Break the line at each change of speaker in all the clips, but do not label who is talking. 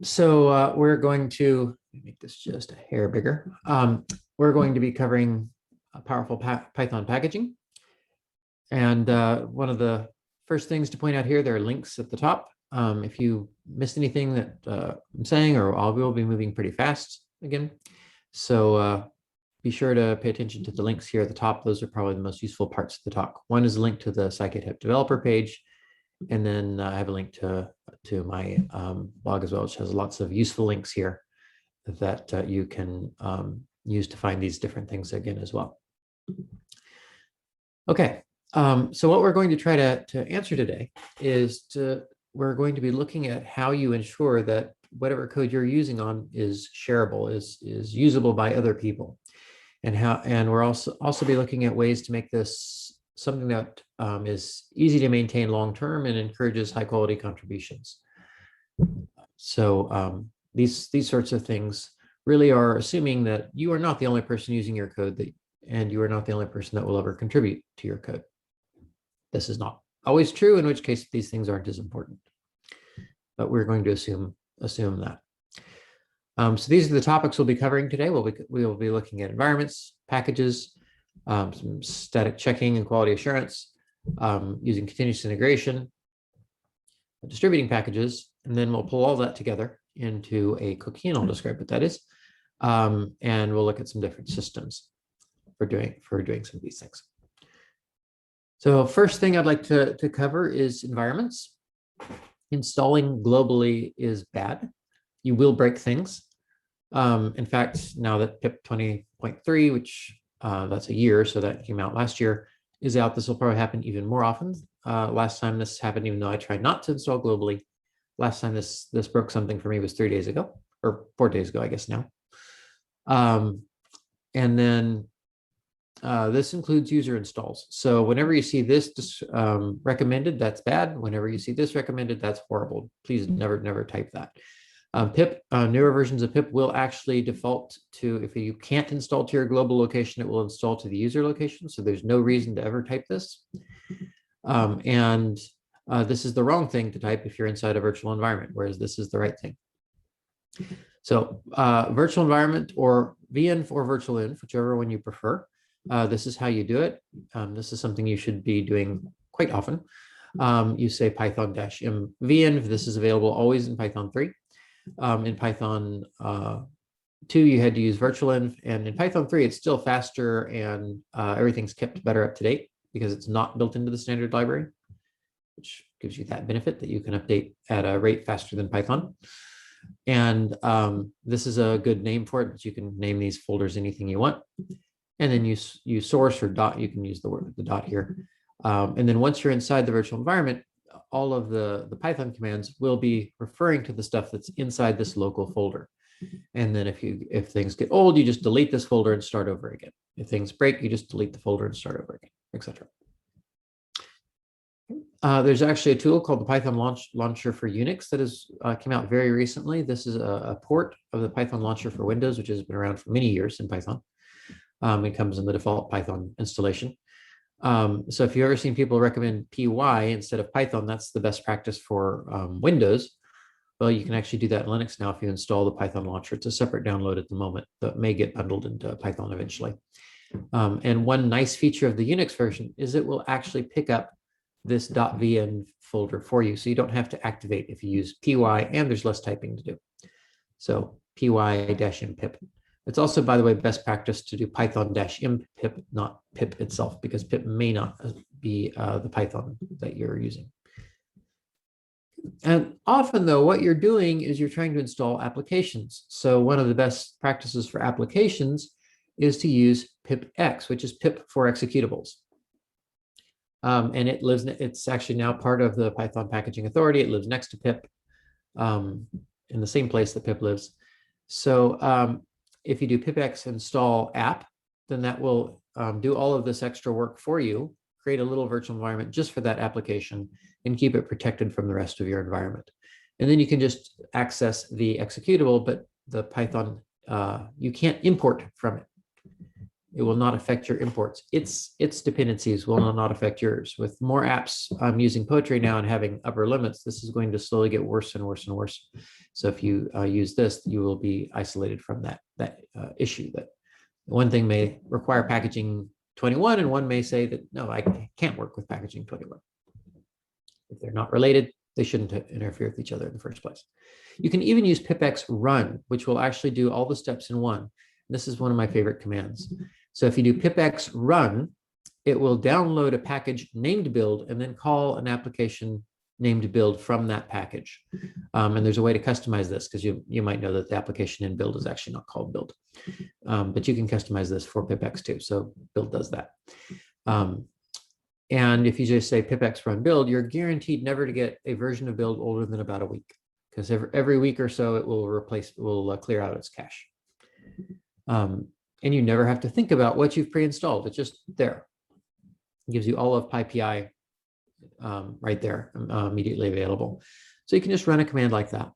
So we're going to make this just a hair bigger. We're going to be covering powerful Python packaging. And one of the first things to point out here, there are links at the top. If you missed anything that I'm saying, or I will be moving pretty fast again. So be sure to pay attention to the links here at the top. Those are probably the most useful parts of the talk. One is a link to the Scikit-HEP developer page. And then I have a link to my blog as well, which has lots of useful links here that you can use to find these different things again as well. Okay, so what we're going to try to answer today is we're going to be looking at how you ensure that whatever code you're using on is shareable, is usable by other people, and we're also be looking at ways to make this something that is easy to maintain long-term and encourages high-quality contributions. So these sorts of things really are assuming that you are not the only person using your code, and you are not the only person that will ever contribute to your code. This is not always true, in which case these things aren't as important. But we're going to assume that. So these are the topics we'll be covering today. We will be looking at environments, packages, some static checking and quality assurance, using continuous integration, distributing packages, and then we'll pull all that together into a cookie, and I'll describe what that is. And we'll look at some different systems for doing some of these things. So first thing I'd like to cover is environments. Installing globally is bad. You will break things. In fact, now that PIP 20.3, which that's a year, so that came out last year, is out, this will probably happen even more often. Last time this happened, even though I tried not to install globally, last time this broke something for me was 3 days ago, or 4 days ago, I guess now. And then this includes user installs. So whenever you see this recommended, that's bad. Whenever you see this recommended, that's horrible. Please never type that. PIP, newer versions of PIP will actually default to, if you can't install to your global location, it will install to the user location. So there's no reason to ever type this. This is the wrong thing to type if you're inside a virtual environment, whereas this is the right thing. So virtual environment or VN or virtual env, whichever one you prefer. This is how you do it. This is something you should be doing quite often. You say python-m venv. This is available always in Python 3. In Python 2, you had to use virtual env, and in Python 3, it's still faster and everything's kept better up to date because it's not built into the standard library, which gives you that benefit that you can update at a rate faster than Python. And this is a good name for it, but you can name these folders anything you want. And then you source or dot, you can use the dot here. And then once you're inside the virtual environment, all of the Python commands will be referring to the stuff that's inside this local folder. And then if things get old, you just delete this folder and start over again. If things break, you just delete the folder and start over again, etc. There's actually a tool called the Python Launcher for Unix that has came out very recently. This is a port of the Python Launcher for Windows, which has been around for many years in Python. It comes in the default Python installation. So if you've ever seen people recommend py instead of Python, that's the best practice for Windows. Well, you can actually do that in Linux now if you install the Python launcher. It's a separate download at the moment that may get bundled into Python eventually. And one nice feature of the Unix version is it will actually pick up this .vn folder for you. So you don't have to activate if you use py, and there's less typing to do. So py-mpip. It's also, by the way, best practice to do python-impip, not pip itself, because pip may not be the Python that you're using. And often, though, what you're doing is you're trying to install applications. So one of the best practices for applications is to use pipx, which is pip for executables. And it's actually now part of the Python Packaging Authority. It lives next to pip in the same place that pip lives. So if you do pipx install app, then that will do all of this extra work for you, create a little virtual environment just for that application, and keep it protected from the rest of your environment. And then you can just access the executable, but the Python, you can't import from it. It will not affect your imports. Its dependencies will not affect yours. With more apps using Poetry now and having upper limits, this is going to slowly get worse and worse and worse. So if you use this, you will be isolated from that issue. That one thing may require packaging 21, and one may say that, no, I can't work with packaging 21. If they're not related, they shouldn't interfere with each other in the first place. You can even use Pipex Run, which will actually do all the steps in one. This is one of my favorite commands. So if you do Pipex Run, it will download a package named build and then call an application named build from that package. And there's a way to customize this, because you might know that the application in build is actually not called build. But you can customize this for Pipex too. So build does that. And if you just say Pipex Run build, you're guaranteed never to get a version of build older than about a week, because every week or so it will clear out its cache. And you never have to think about what you've pre-installed. It's just there. It gives you all of PyPI right there, immediately available. So you can just run a command like that.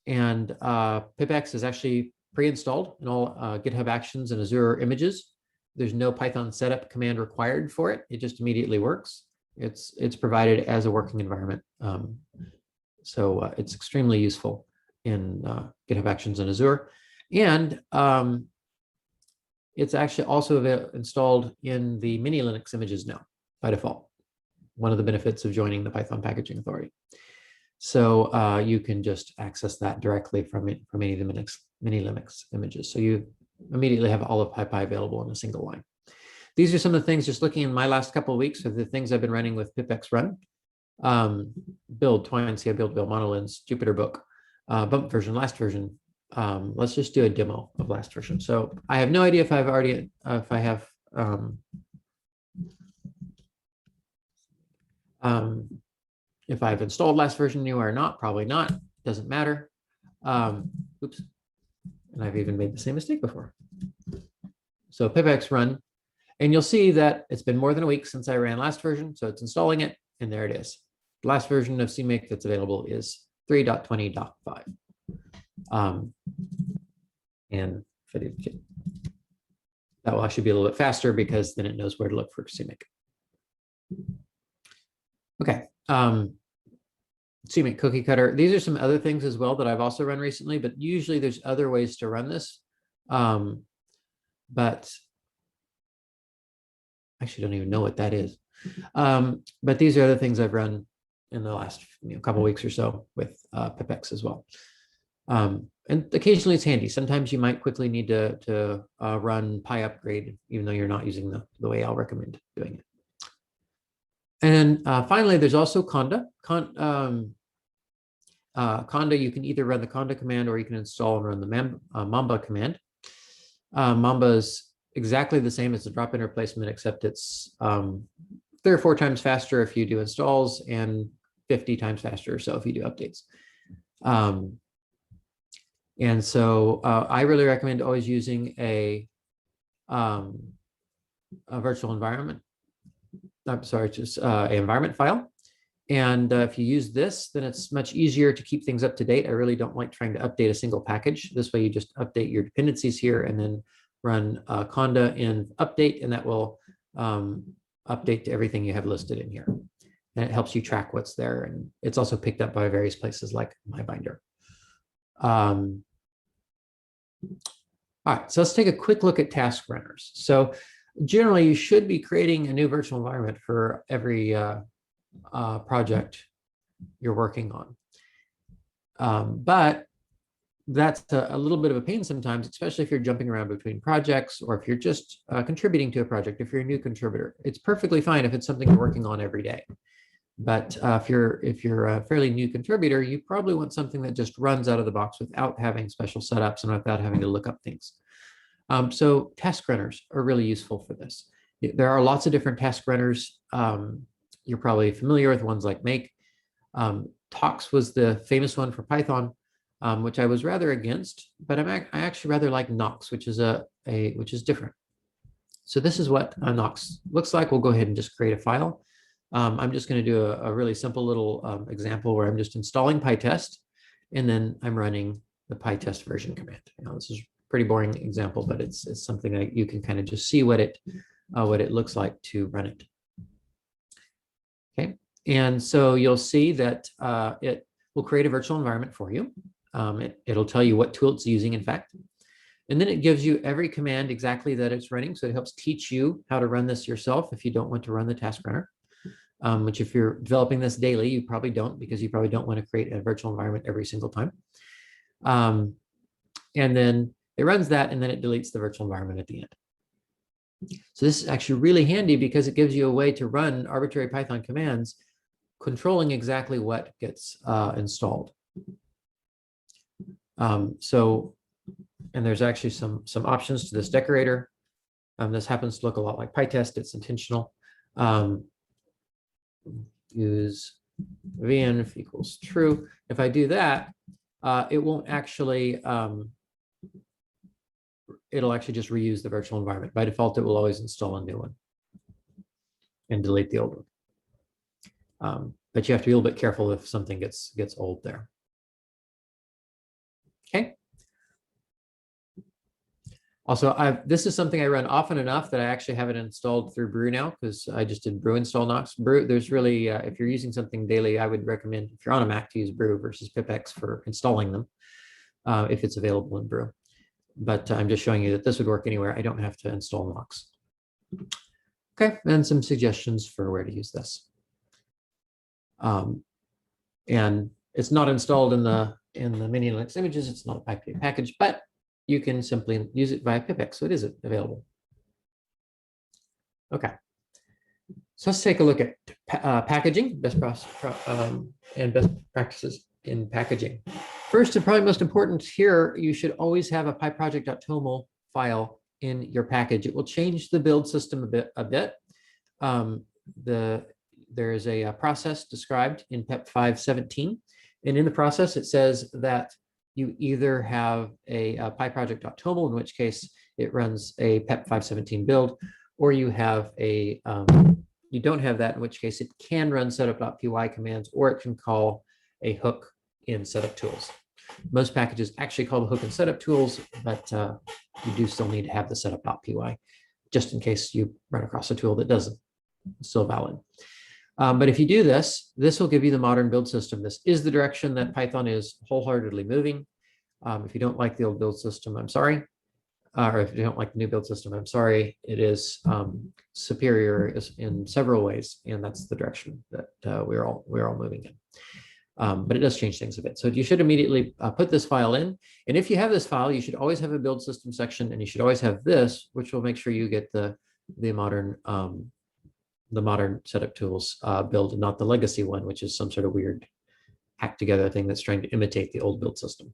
Pipex is actually pre-installed in all GitHub Actions and Azure images. There's no Python setup command required for it. It just immediately works. It's provided as a working environment. So it's extremely useful in GitHub Actions and Azure. And it's actually also installed in the mini Linux images now by default. One of the benefits of joining the Python Packaging Authority. So you can just access that directly from any of the mini Linux images. So you immediately have all of PyPI available in a single line. These are some of the things, just looking in my last couple of weeks, of the things I've been running with Pipex Run. Build, Twine, cibuildwheel, monolins, Jupyter Book, bump version, last version. Let's just do a demo of last version. So I have no idea if I've already, if I've installed last version anywhere or not. Probably not, doesn't matter. Oops, and I've even made the same mistake before. So Pipex Run, and you'll see that it's been more than a week since I ran last version, so it's installing it, and there it is. The last version of CMake that's available is 3.20.5. And that will actually be a little bit faster, because then it knows where to look for CMake. Okay, CMake cookie cutter. These are some other things as well that I've also run recently, but usually there's other ways to run this. But I actually don't even know what that is. But these are other things I've run in the last couple of weeks or so with Pipex as well. And occasionally it's handy. Sometimes you might quickly need to run PyUpgrade, even though you're not using the way I'll recommend doing it. And finally, there's also Conda. Conda, you can either run the Conda command, or you can install and run the Mamba command. Mamba is exactly the same as the drop-in replacement, except it's 3 or 4 times faster if you do installs, and 50 times faster or so if you do updates. And so I really recommend always using a virtual environment. I'm sorry, just an environment file. And if you use this, then it's much easier to keep things up to date. I really don't like trying to update a single package. This way you just update your dependencies here and then run Conda in update, and that will update to everything you have listed in here. And it helps you track what's there. And it's also picked up by various places like MyBinder. All right, so let's take a quick look at task runners. So generally, you should be creating a new virtual environment for every project you're working on. But that's a little bit of a pain sometimes, especially if you're jumping around between projects, or if you're just contributing to a project. If you're a new contributor, it's perfectly fine if it's something you're working on every day. But if you're a fairly new contributor, you probably want something that just runs out of the box without having special setups and without having to look up things. So task runners are really useful for this. There are lots of different task runners. You're probably familiar with ones like Make. Tox was the famous one for Python, which I was rather against, but I actually rather like Nox, which is different. So this is what a Nox looks like. We'll go ahead and just create a file. I'm just going to do a really simple little example where I'm just installing PyTest, and then I'm running the PyTest version command. This is pretty boring example, but it's something that you can kind of just see what it looks like to run it. Okay, and so you'll see that it will create a virtual environment for you. It'll tell you what tool it's using, in fact. And then it gives you every command exactly that it's running. So it helps teach you how to run this yourself if you don't want to run the task runner, which if you're developing this daily, you probably don't, because you probably don't want to create a virtual environment every single time. And then it runs that, and then it deletes the virtual environment at the end. So this is actually really handy because it gives you a way to run arbitrary Python commands, controlling exactly what gets installed. And there's actually some options to this decorator. This happens to look a lot like PyTest. It's intentional. Use VNF equals true. If I do that, it won't actually, it'll actually just reuse the virtual environment. By default, it will always install a new one and delete the old one. But you have to be a little bit careful if something gets old there. Okay. Also, this is something I run often enough that I actually have it installed through Brew now, because I just did Brew install Nox. Brew, there's really, if you're using something daily, I would recommend, if you're on a Mac, to use Brew versus Pipex for installing them, if it's available in Brew. But I'm just showing you that this would work anywhere. I don't have to install Nox. Okay, and some suggestions for where to use this. And it's not installed in the mini Linux images. It's not a PyHEP package, but you can simply use it via Pipex, so it is available. Okay, so let's take a look at packaging, best practices in packaging. First, and probably most important here, you should always have a pyproject.toml file in your package. It will change the build system a bit. There is a process described in PEP 5.17, and in the process, it says that you either have a pyproject.toml, in which case it runs a PEP 5.17 build, or you have a, you don't have that, in which case it can run setup.py commands, or it can call a hook in setup tools. Most packages actually call the hook in setup tools, but you do still need to have the setup.py, just in case you run across a tool that doesn't. It's still valid. But if you do this, this will give you the modern build system. This is the direction that Python is wholeheartedly moving. If you don't like the old build system, I'm sorry. Or if you don't like the new build system, I'm sorry. It is superior in several ways, and that's the direction that we're all moving in. But it does change things a bit. So you should immediately put this file in. And if you have this file, you should always have a build system section, and you should always have this, which will make sure you get the modern setup tools build, and not the legacy one, which is some sort of weird hacked together thing that's trying to imitate the old build system.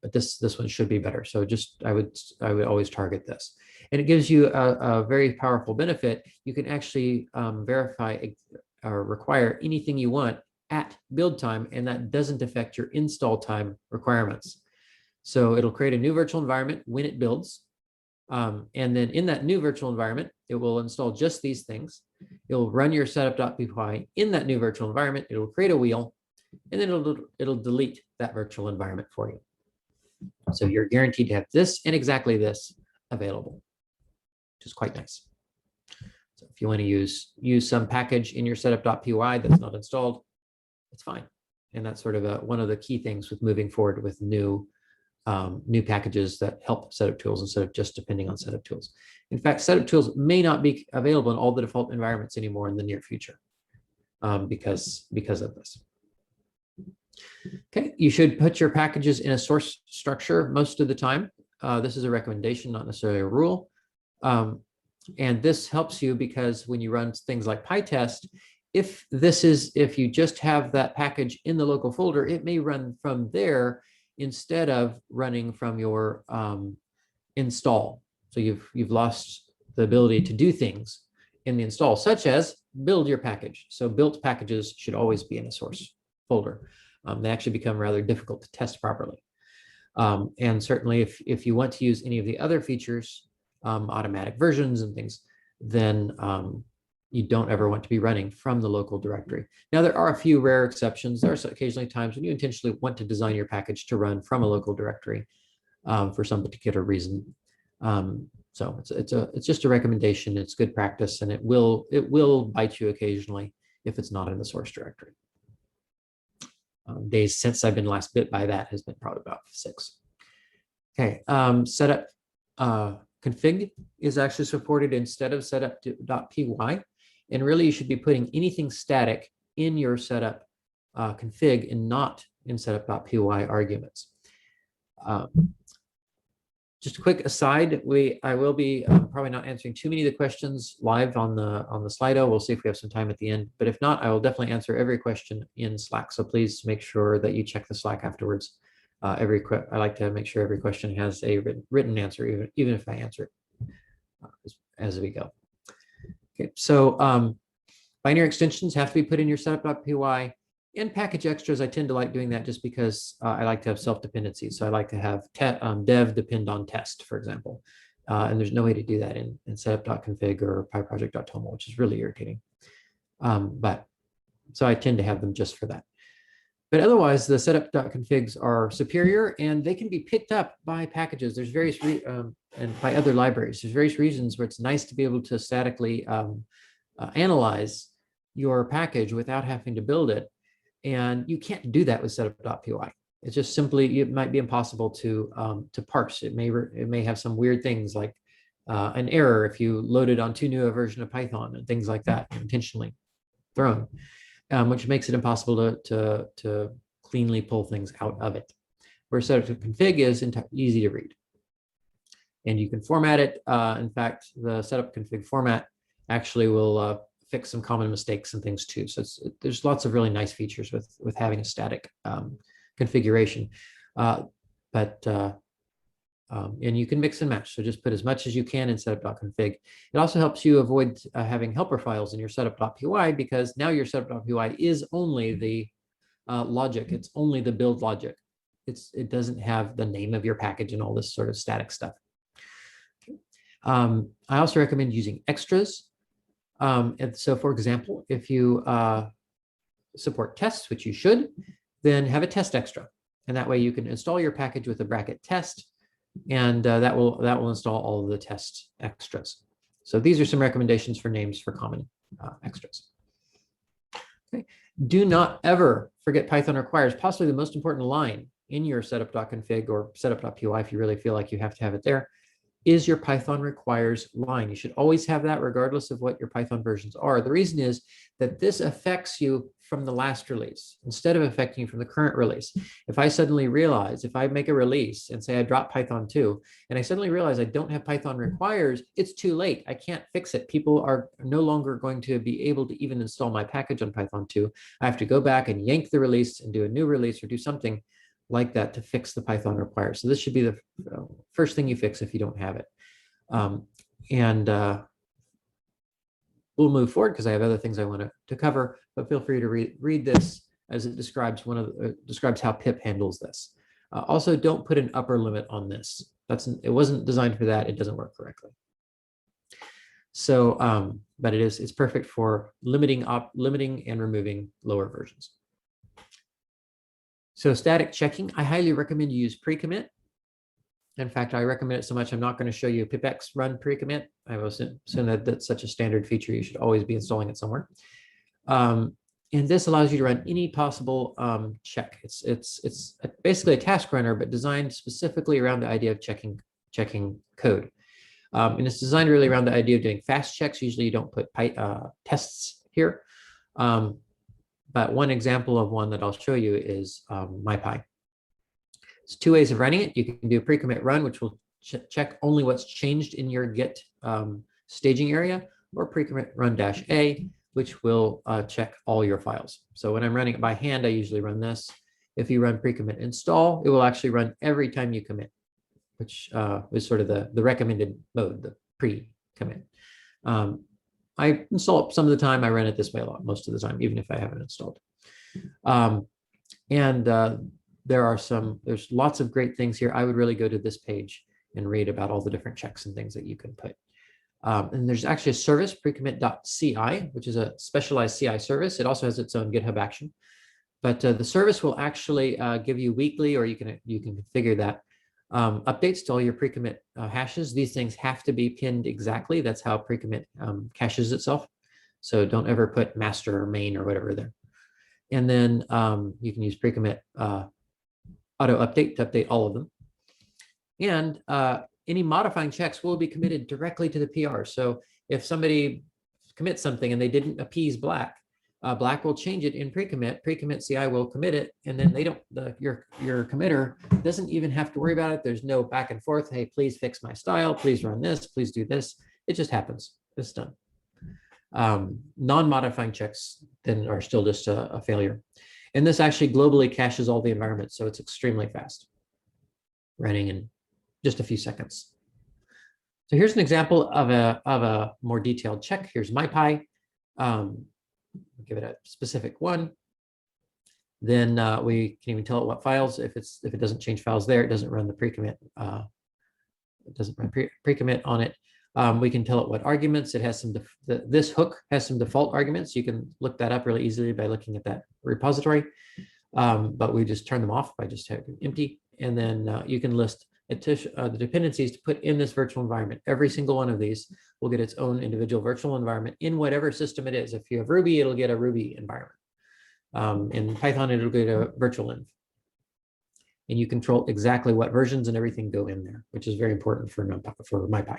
But this one should be better. So just I would always target this, and it gives you a very powerful benefit. You can actually verify or require anything you want at build time, and that doesn't affect your install time requirements. So it'll create a new virtual environment when it builds. And then in that new virtual environment, it will install just these things. It'll run your setup.py in that new virtual environment. It'll create a wheel, and then it'll delete that virtual environment for you. So you're guaranteed to have this and exactly this available, which is quite nice. So if you want to use some package in your setup.py that's not installed, it's fine. And that's sort of one of the key things with moving forward with new packages that help setup tools instead of just depending on setup tools. In fact, setup tools may not be available in all the default environments anymore in the near future because of this. Okay, you should put your packages in a source structure most of the time. This is a recommendation, not necessarily a rule. And this helps you because when you run things like PyTest, if you just have that package in the local folder, it may run from there instead of running from your install. So you've lost the ability to do things in the install, such as build your package. So built packages should always be in a source folder. They actually become rather difficult to test properly. And certainly if you want to use any of the other features, automatic versions and things, then you don't ever want to be running from the local directory. Now, there are a few rare exceptions. There are occasionally times when you intentionally want to design your package to run from a local directory. for some particular reason. So it's just a recommendation. It's good practice, and it will bite you occasionally if it's not in the source directory. Days since I've been last bit by that has been probably about 6. Okay, setup config is actually supported instead of setup.py, and really you should be putting anything static in your setup config and not in setup.py arguments. Just a quick aside, I will be probably not answering too many of the questions live on the Slido. We'll see if we have some time at the end, but if not, I will definitely answer every question in Slack. So please make sure that you check the Slack afterwards. I like to make sure every question has a written answer, even if I answer it as we go. Okay, so binary extensions have to be put in your setup.py. In package extras, I tend to like doing that just because I like to have self-dependencies. So I like to have dev depend on test, for example. And there's no way to do that in setup.config or pyproject.toml, which is really irritating. So I tend to have them just for that. But otherwise, the setup.configs are superior, and they can be picked up by packages. There's various, and by other libraries. There's various reasons where it's nice to be able to statically analyze your package without having to build it. And you can't do that with setup.py. It's just simply, it might be impossible to parse. It may have some weird things like an error if you loaded on too new a version of Python and things like that, intentionally thrown, which makes it impossible to cleanly pull things out of it. Where setup.config is easy to read. And you can format it. In fact, the setup config format actually will fix some common mistakes and things too. So there's lots of really nice features with having a static configuration. And you can mix and match. So just put as much as you can in setup.config. It also helps you avoid having helper files in your setup.py, because now your setup.py is only the logic. It's only the build logic. It doesn't have the name of your package and all this sort of static stuff. I also recommend using extras. And so, for example, if you support tests, which you should, then have a test extra. And that way you can install your package with a bracket test, and that will install all of the test extras. So these are some recommendations for names for common extras. Okay. Do not ever forget Python requires, possibly the most important line in your setup.config or setup.py, if you really feel like you have to have it there, is your Python requires line. You should always have that regardless of what your Python versions are. The reason is that this affects you from the last release instead of affecting you from the current release. If I suddenly realize, if I make a release and say I drop Python 2, and I suddenly realize I don't have Python requires, it's too late. I can't fix it. People are no longer going to be able to even install my package on Python 2. I have to go back and yank the release and do a new release or do something like that to fix the Python requires. So this should be the first thing you fix if you don't have it. We'll move forward because I have other things I want to cover, but feel free to read this as it describes describes how pip handles this. Also, don't put an upper limit on this. It wasn't designed for that. It doesn't work correctly. So, but it's perfect for limiting and removing lower versions. So static checking, I highly recommend you use pre-commit. In fact, I recommend it so much, I'm not going to show you Pipex Run pre-commit. I will assume that that's such a standard feature. You should always be installing it somewhere. And this allows you to run any possible check. It's basically a task runner, but designed specifically around the idea of checking code. And it's designed really around the idea of doing fast checks. Usually you don't put tests here. But one example of one that I'll show you is MyPy. There's two ways of running it. You can do a pre-commit run, which will check only what's changed in your Git staging area, or pre-commit run -a, which will check all your files. So when I'm running it by hand, I usually run this. If you run pre-commit install, it will actually run every time you commit, which is sort of the recommended mode, the pre-commit. I install it some of the time. I run it this way a lot, most of the time, even if I haven't installed. There's lots of great things here. I would really go to this page and read about all the different checks and things that you can put. And there's actually a service, precommit.ci, which is a specialized CI service. It also has its own GitHub action. But the service will actually give you weekly, or you can configure that, Updates to all your pre-commit hashes. These things have to be pinned exactly. That's how pre-commit caches itself. So don't ever put master or main or whatever there. And then you can use pre-commit auto update to update all of them. And any modifying checks will be committed directly to the PR. So if somebody commits something and they didn't appease Black, Black will change it in pre-commit. Pre-commit CI will commit it, and then they don't. Your committer doesn't even have to worry about it. There's no back and forth. Hey, please fix my style. Please run this. Please do this. It just happens. It's done. Non-modifying checks then are still just a failure. And this actually globally caches all the environments, so it's extremely fast, running in just a few seconds. So here's an example of a more detailed check. Here's MyPy. Give it a specific one. Then we can even tell it what files. If it doesn't change files there, it doesn't run the pre-commit. It doesn't run pre-commit on it. We can tell it what arguments. It has some. This hook has some default arguments. You can look that up really easily by looking at that repository. But we just turn them off by just having empty, and then you can list the dependencies to put in this virtual environment. Every single one of these will get its own individual virtual environment in whatever system it is. If you have Ruby, it'll get a Ruby environment. In Python, it'll get a virtual env. And you control exactly what versions and everything go in there, which is very important for MyPy.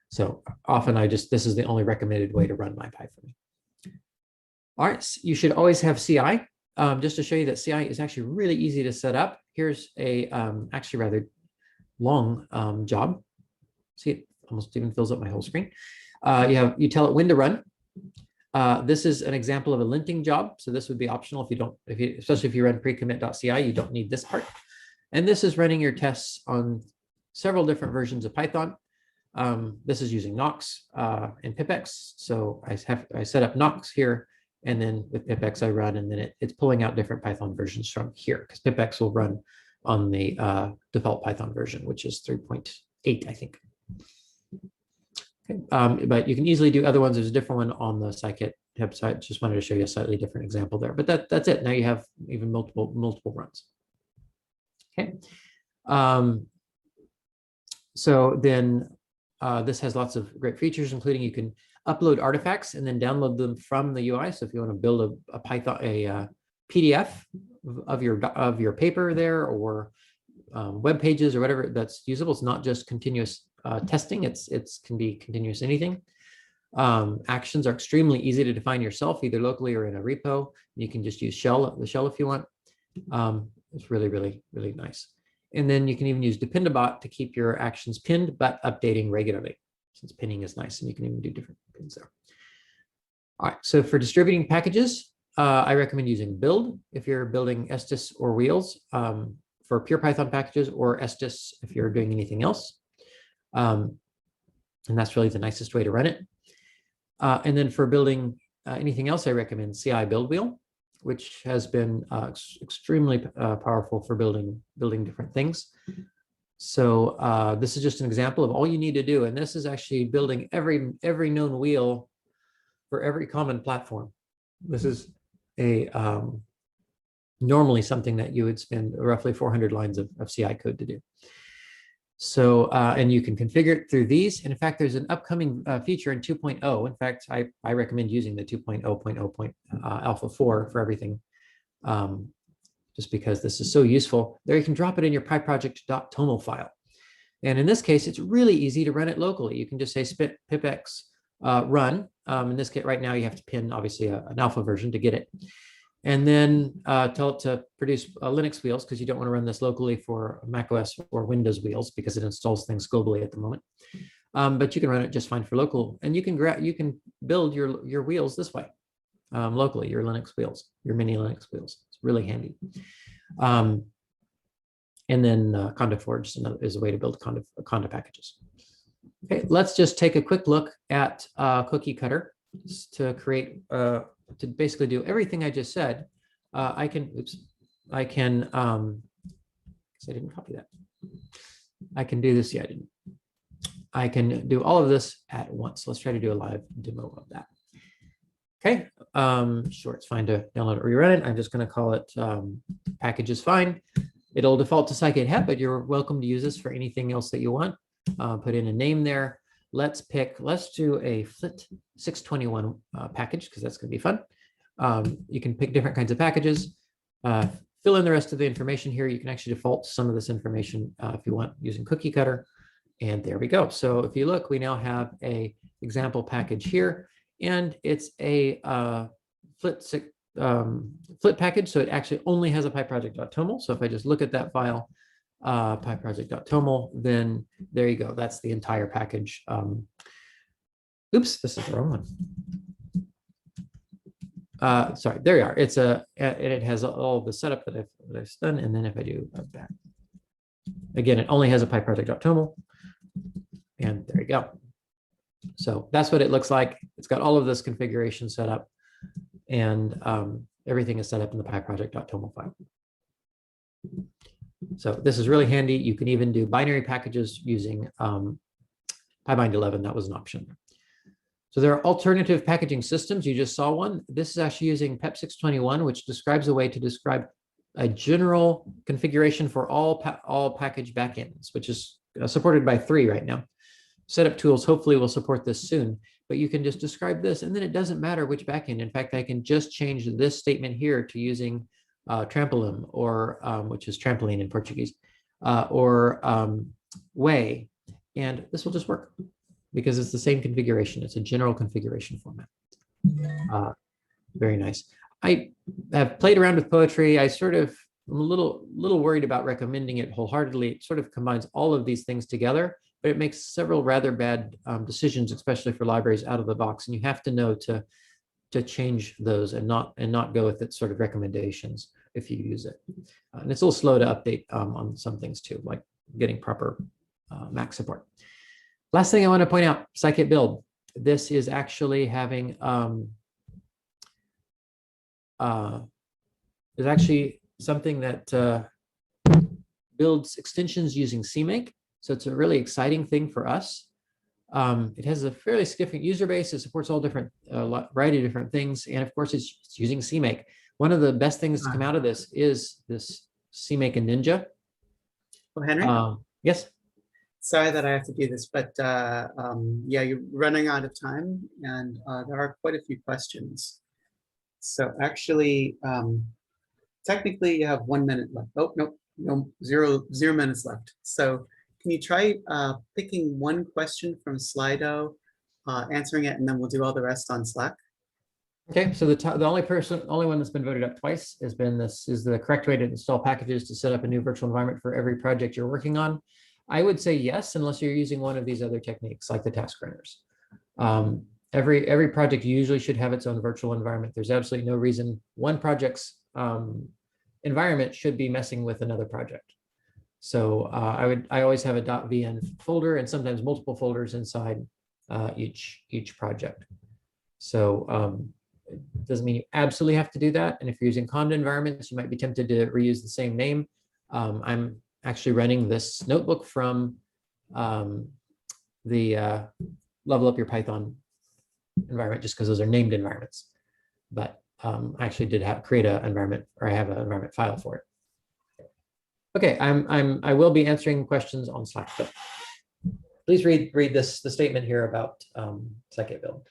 So often this is the only recommended way to run MyPy for me. All right, so you should always have CI. Just to show you that CI is actually really easy to set up. Here's a actually rather long job. See, it almost even fills up my whole screen. You tell it when to run. This is an example of a linting job. So this would be optional especially if you run precommit.ci, you don't need this part. And this is running your tests on several different versions of Python. This is using Nox and Pipex. So I set up Nox here. And then with Pipex, I run, and then it's pulling out different Python versions from here, because Pipex will run on the default Python version, which is 3.8, I think. Okay. But you can easily do other ones. There's a different one on the Scikit-HEP site. Just wanted to show you a slightly different example there. But that's it. Now you have even multiple runs. Okay. So then this has lots of great features, including you can upload artifacts and then download them from the UI. So if you want to build a PDF of your paper there, or web pages or whatever that's usable, it's not just continuous testing. It can be continuous anything. Actions are extremely easy to define yourself, either locally or in a repo. You can just use the shell if you want. It's really, really, really nice. And then you can even use Dependabot to keep your actions pinned, but updating regularly, since pinning is nice, and you can even do different pins there. All right, so for distributing packages, I recommend using build if you're building Estes or wheels, for pure Python packages, or Estes if you're doing anything else. And that's really the nicest way to run it. And then for building anything else, I recommend cibuildwheel, which has been extremely powerful for building different things. So this is just an example of all you need to do. And this is actually building every known wheel for every common platform. This is normally something that you would spend roughly 400 lines of CI code to do. So, and you can configure it through these. And in fact, there's an upcoming feature in 2.0. In fact, I recommend using the 2.0.0 alpha 4 for everything, just because this is so useful. There you can drop it in your PyProject.toml file. And in this case, it's really easy to run it locally. You can just say Pipex run. In this case, right now, you have to pin, obviously, an alpha version to get it. And then tell it to produce Linux wheels, because you don't want to run this locally for macOS or Windows wheels, because it installs things globally at the moment. But you can run it just fine for local, and you can build your wheels this way locally, your Linux wheels, your mini Linux wheels. It's really handy. And then Condo Forge is a way to build Condo packages. Okay, let's just take a quick look at Cookie Cutter to create. To basically do everything I just said. I didn't copy that. I can do this. Yeah, I didn't. I can do all of this at once. Let's try to do a live demo of that. Okay, sure, it's fine to download it or rerun it. I'm just going to call it package is fine. It'll default to Scikit-HEP, but you're welcome to use this for anything else that you want. Put in a name there. Let's do a FLIT 621 package, because that's going to be fun. You can pick different kinds of packages. Fill in the rest of the information here. You can actually default some of this information if you want using cookie cutter. And there we go. So if you look, we now have a example package here, and it's a FLIT package. So it actually only has a pyproject.toml. So if I just look at that file, pyproject.toml, then there you go. That's the entire package. Oops, this is the wrong one. Sorry, there you are. It has all the setup that I've done. And then if I do back, again, it only has a pyproject.toml. And there you go. So that's what it looks like. It's got all of this configuration set up, and everything is set up in the pyproject.toml file. So this is really handy. You can even do binary packages using PyBind 11. That was an option. So there are alternative packaging systems. You just saw one. This is actually using PEP 621, which describes a way to describe a general configuration for all package backends, which is supported by 3 right now. Setup tools hopefully will support this soon, but you can just describe this, and then it doesn't matter which backend. In fact, I can just change this statement here to using trampolim, or which is trampoline in Portuguese, or way, and this will just work because it's the same configuration. It's a general configuration format. Very nice. I have played around with poetry. I'm a little worried about recommending it wholeheartedly. It sort of combines all of these things together, but it makes several rather bad decisions, especially for libraries out of the box. And you have to know to change those and not go with its sort of recommendations if you use it. And it's a little slow to update on some things too, like getting proper Mac support. Last thing I want to point out, Scikit-Build. This is actually having is actually something that builds extensions using CMake. So it's a really exciting thing for us. It has a fairly significant user base. It supports all different, variety of different things. And of course, it's using CMake. One of the best things to come out of this is this CMake and Ninja.
Oh, Henry?
Yes?
Sorry that I have to do this, but yeah, you're running out of time, and there are quite a few questions. So actually, technically you have 1 minute left. Oh, no, zero minutes left. So can you try picking one question from Slido, answering it, and then we'll do all the rest on Slack?
Okay, so the only one that's been voted up twice has been this is the correct way to install packages to set up a new virtual environment for every project you're working on. I would say yes, unless you're using one of these other techniques like the task runners. Every project usually should have its own virtual environment. There's absolutely no reason one project's environment should be messing with another project. So I always have a .vn folder and sometimes multiple folders inside each project. So it doesn't mean you absolutely have to do that. And if you're using Condo environments, you might be tempted to reuse the same name. I'm actually running this notebook from the Level Up Your Python environment, just because those are named environments. But I actually did create an environment, or I have an environment file for it. Okay, I will be answering questions on Slack, but please read the statement here about Scikit-Build.